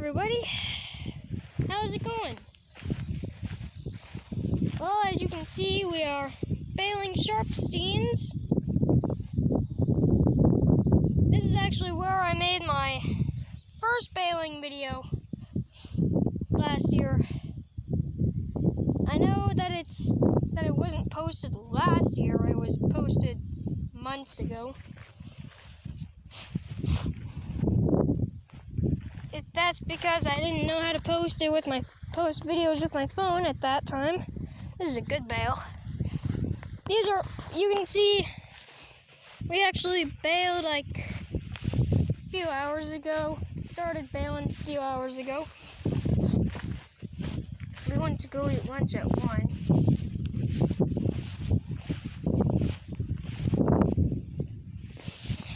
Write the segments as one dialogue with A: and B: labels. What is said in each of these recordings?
A: everybody. How's it going? Well, as you can see, we are baling Sharpsteins. This is actually where I made my first baling video last year. I know that it wasn't posted last year. It was posted months ago. That's because I didn't know how to post videos with my phone at that time. This is a good bale. These are, you can see, we actually baled like a few hours ago. Started baling a few hours ago. We went to go eat lunch at 1.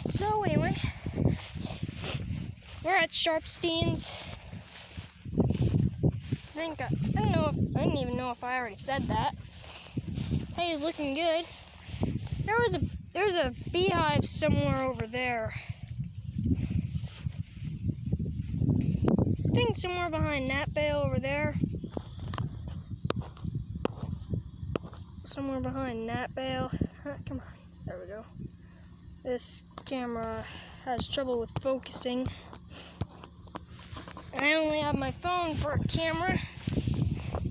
A: So anyway, we're at Sharpsteins. I didn't even know if I already said that. Hay is looking good. There's a beehive somewhere over there. I think somewhere behind that bale over there. Somewhere behind that bale. Come on, there we go. This camera has trouble with focusing. And I only have my phone for a camera.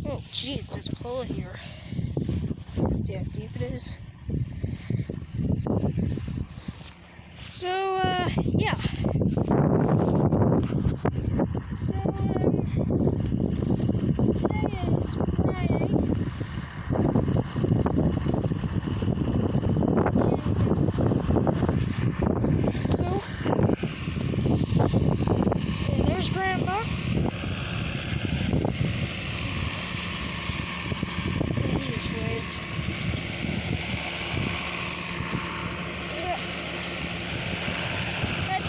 A: Oh jeez, there's a hole here. Let's see how deep it is. So, yeah. So, today is Friday. And there's Grandpa.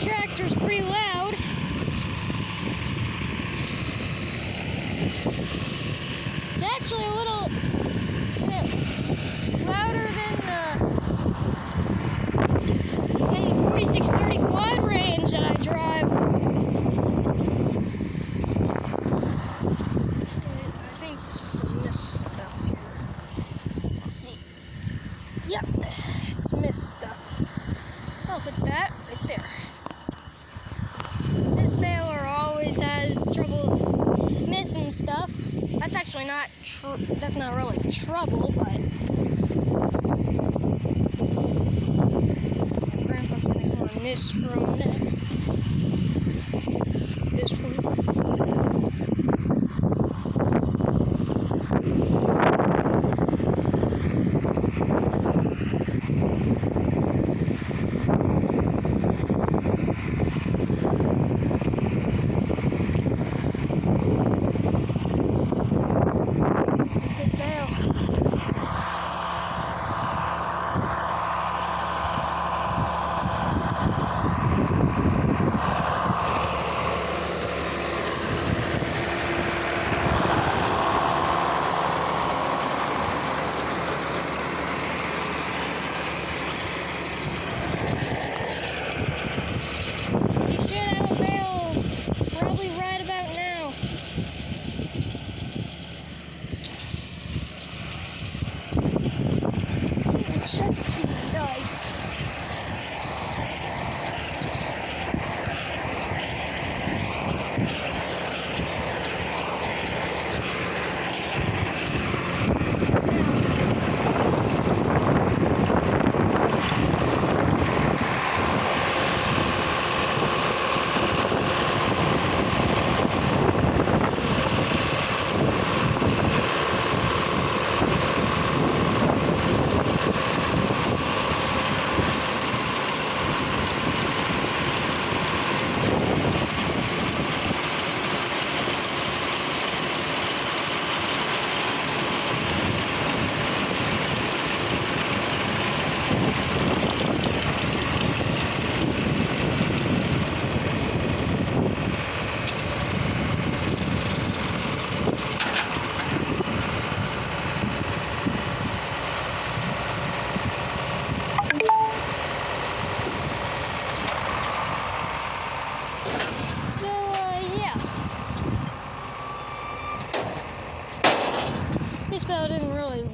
A: Tractor's pretty loud. It's actually a little bit louder than the 4630 quad range that I drive. I think this is some mist stuff here. Let's see. Yep, it's mist stuff. I'll put that right there. This baler always has trouble missing stuff. That's actually not that's not really trouble, but Grandpa's gonna go on this row next. This one. Check if he does.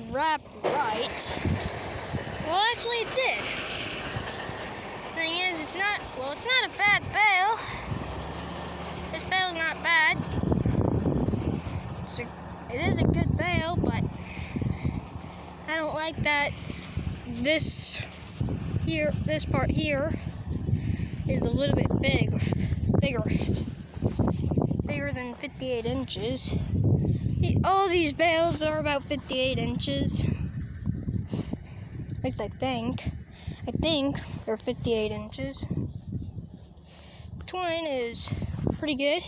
A: wrapped right. Well, actually it did. Thing is, it's not a bad bale. This bale's not bad. It is a good bale, but I don't like that this part here is a little bit bigger than 58 inches. All these bales are about 58 inches. At least I think they're 58 inches. Twine is pretty good.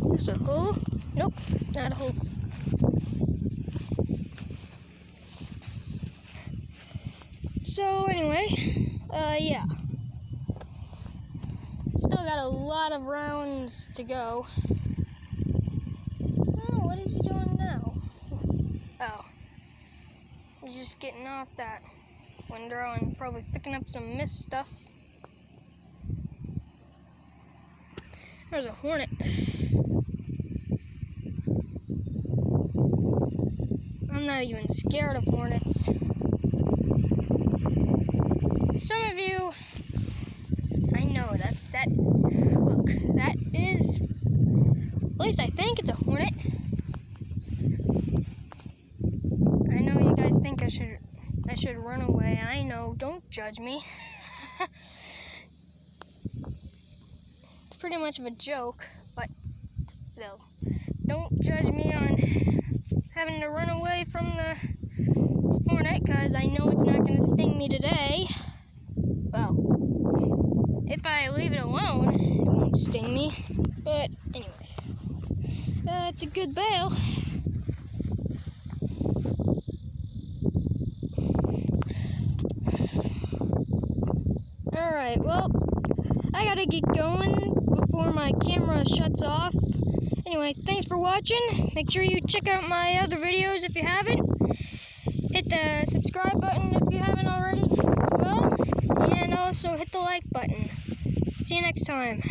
A: There's a hole. Nope, not a hole. So anyway, yeah. Still got a lot of rounds to go. Oh, what is he doing now? Oh, he's just getting off that windrow and probably picking up some mist stuff. There's a hornet. I'm not even scared of hornets. Some of you, I know look, that is, at least I think it's a hornet. I know you guys think I should run away. I know, don't judge me. It's pretty much of a joke, but still, don't judge me on having to run away from the hornet, because I know it's not going to sting me today. Well, if I leave it alone, it won't sting me. But anyway, it's a good bale. Alright, well, I gotta get going before my camera shuts off. Anyway, thanks for watching. Make sure you check out my other videos if you haven't. Hit the subscribe button if you haven't already as well. And also hit the like button. See you next time.